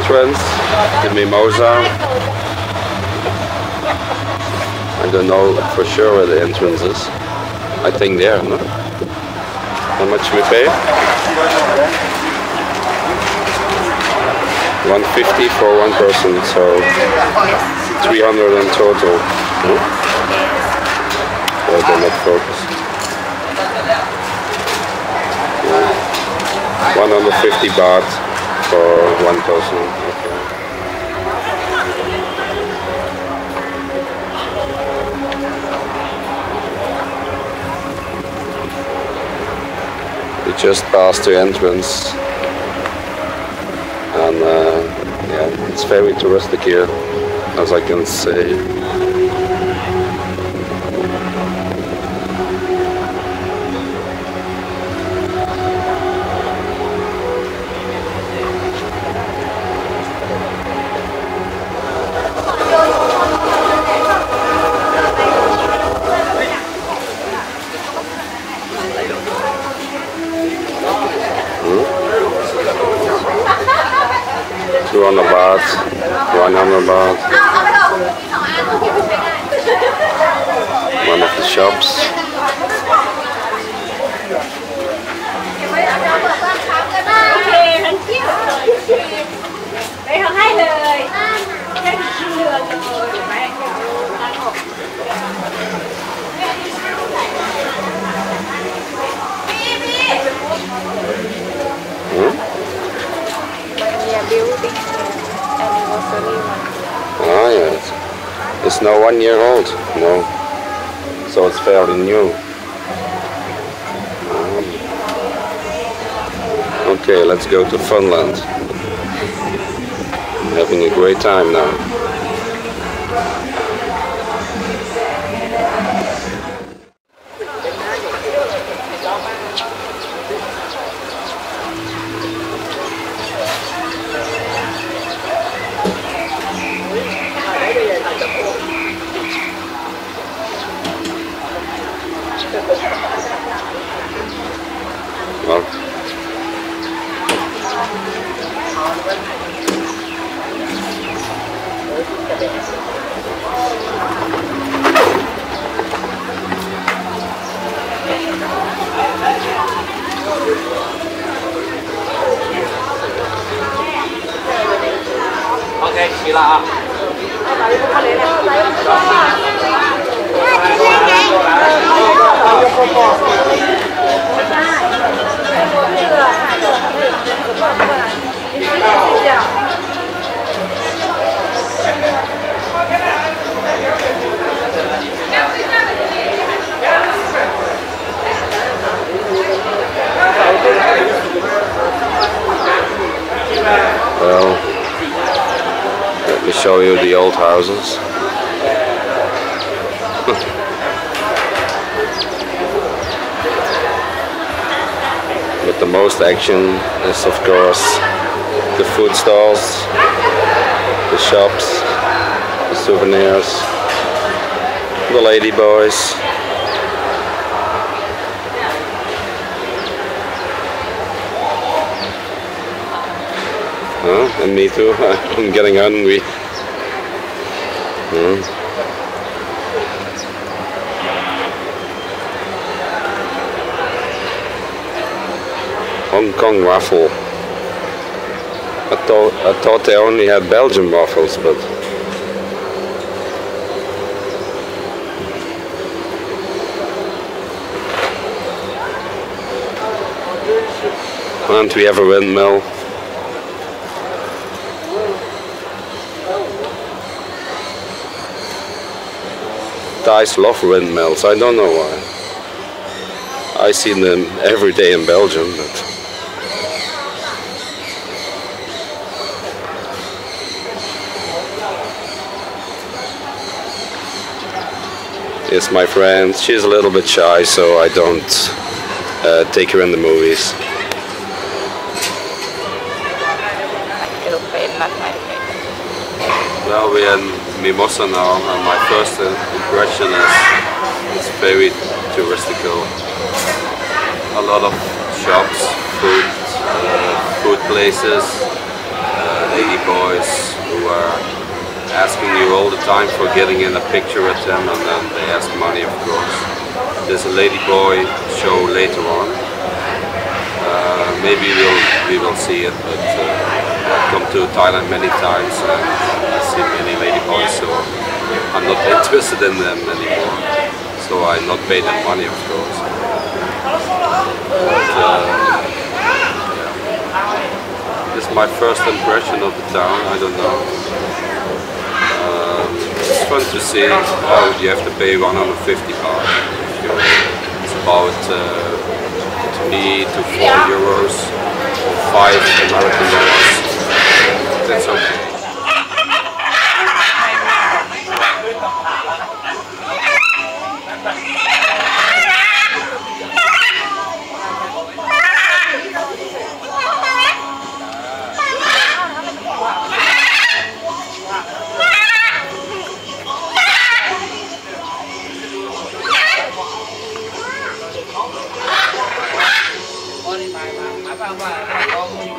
entrance, the Mimosa. I don't know for sure where the entrance is. I think there, no? How much we pay? 150 for one person, so 300 in total. No? Oh, they're not focused. 150 baht for one person. Okay. We just passed the entrance, and yeah, it's very touristic here, as I can say. On the baht, 100 baht. One of the shops. Ah, yes. It's now 1 year old, no. So it's fairly new. Okay, let's go to Funland. I'm having a great time now. Well, okay, sila. well, let me show you the old houses. But the most action is, of course, the food stalls, the shops, the souvenirs, the lady boys. And me too. I'm getting hungry. Hong Kong waffle. I thought they only had Belgian waffles, but and we have a windmill. Thais love windmills. I don't know why. I see them every day in Belgium, but it's my friend. She's a little bit shy, so I don't take her in the movies. Well, we're in Mimosa now, and my first impression is it's very touristical. A lot of shops, food places, lady boys who are asking you all the time for getting in a picture with them, and then they ask money, of course. There's a lady boy show later on. Maybe we will see it, but I've come to Thailand many times and I see many lady boys, so I'm not interested in them anymore. So I not pay them money, of course. But, this is my first impression of the town. I don't know. It's fun to see. You have to pay 150 baht. It's about 3 to 4 euros or 5 American dollars. That's okay.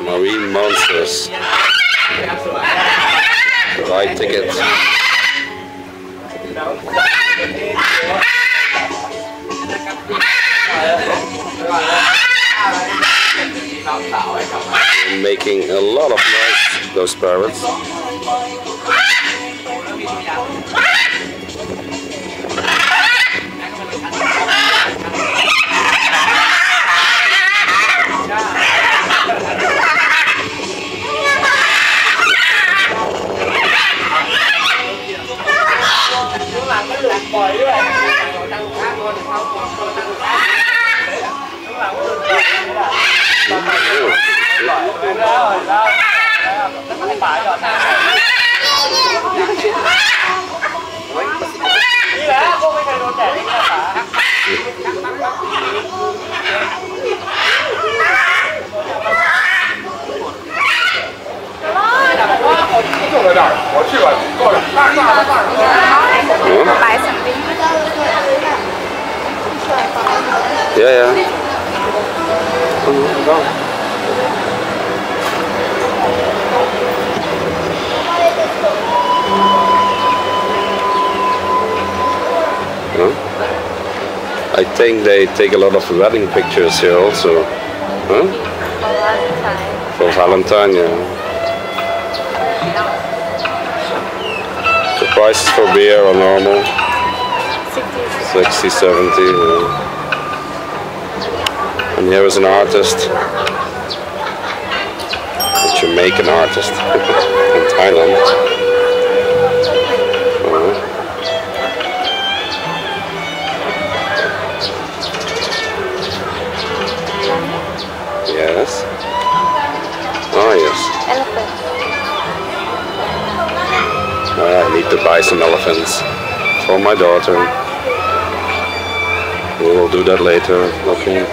Marine monsters. Ride ticket. Making a lot of noise, those parrots. Yeah. I think they take a lot of wedding pictures here also. Huh? For Valentine, yeah. The prices for beer are normal. 60, 70. Yeah. And here is an artist. A Jamaican artist in Thailand. Yes. Oh yes. Elephant. I need to buy some elephants for my daughter. We will do that later. Okay.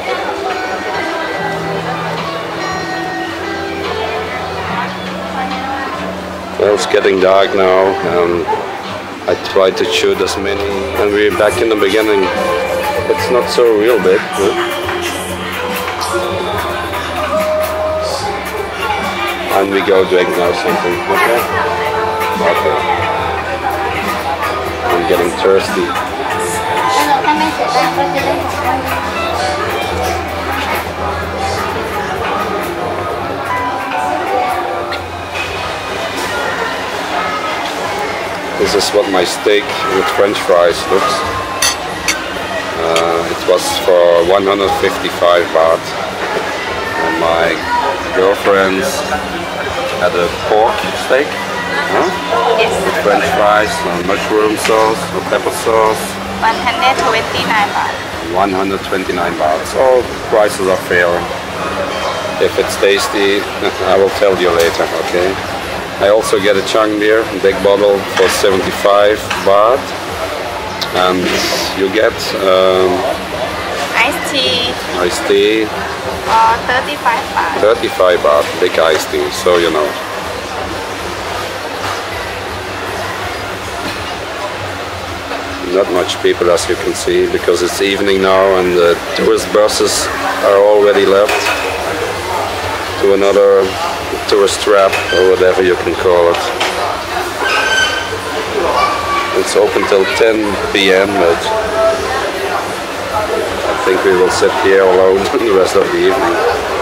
Well, it's getting dark now, and I tried to shoot as many. And we're back in the beginning. It's not so real big. Huh? And we go drink now something, okay? Okay. I'm getting thirsty. This is what my steak with French fries looks. It was for 155 baht. And my girlfriend's had a pork steak, huh? Yes. With French fries, mushroom sauce, or pepper sauce. 129 baht. 129 baht. So prices are fair. If it's tasty, I will tell you later, okay? I also get a Chang beer, a big bottle for 75 baht. And you get Iced tea. Iced tea. 35 baht. 35 baht, big iced tea, so you know. Not much people, as you can see, because it's evening now and the tourist buses are already left to another tourist trap or whatever you can call it. It's open till 10 p.m. but I think we will sit here alone the rest of the evening.